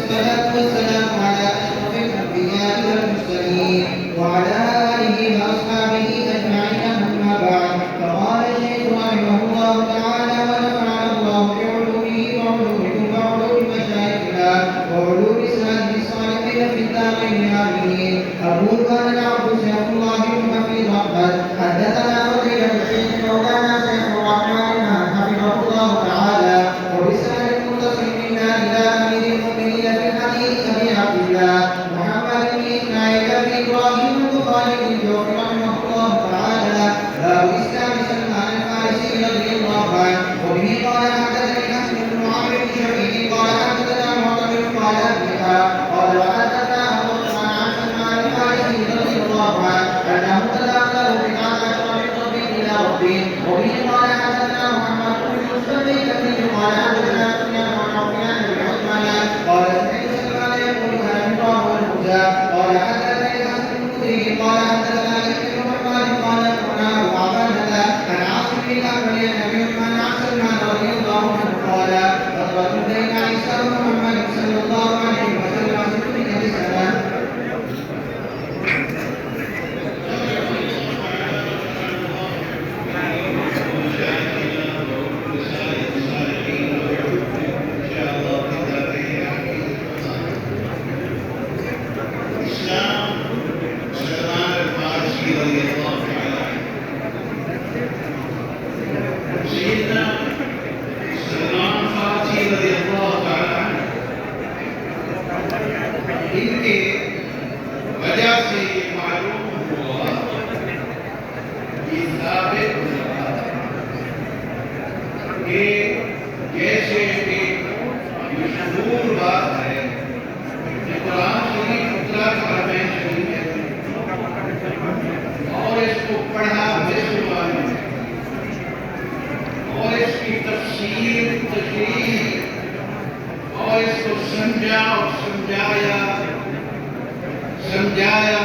والصلاة والسلام على أشرف الأنبياء والمرسلين وعلى آله وأصحابه أجمعين أما بعد فقال الشيخ رحمه الله تعالى ونفعنا الله بعلومه وعلومكم وعلوم مشايخنا وعلوم سلفه الصالحين في الدارين آمين. أقول قال العبد شيخ الله بن حفيظ أحمد حدثنا فضيلة الشيخ مولانا شيخ الرحمن حفظه الله تعالى وبسند متصل منا إلى أمير المؤمنين في الحديث أبي عبد الله محمد بن إسماعيل بن إبراهيم البخاري الجوفي رحمه الله تعالى باب إسلام سلمان الفارسي رضي الله عنه وبه قال حدثني حسن بن عمرو بن شبيب قال حدثنا معتمر قال أبيها قال وحدثنا أبو عثمان عن سلمان الفارسي رضي الله عنه أنه تداخله بما أشرف من ربه إلى ربه وبه قال حدثنا محمد بن يوسف البيكندي قال حدثنا سفيان عن عفيان بن عثمان قال سمعت سلمان يقول هل الله والهدى قال حدثني حسن الخدري قال حدثنا يحيى بن محمد قال أخبرنا أبو عبادة عن عاصم بن الأحمد عن أبي عثمان عن سلمان رضي الله عنه قال فترة بين عيسى ومحمد صلى الله عليه وسلم 600 سنة. इनके वजह से ये मालूम हुआ कि साबित हुआ कि जैसे एक मशहूर बात है कि कुरान शरीफ उतरा क़ुरान शरीफ है और इसको पढ़ा विश्वास और इसकी तफसीर तशरीह और इसको समझा और समझाया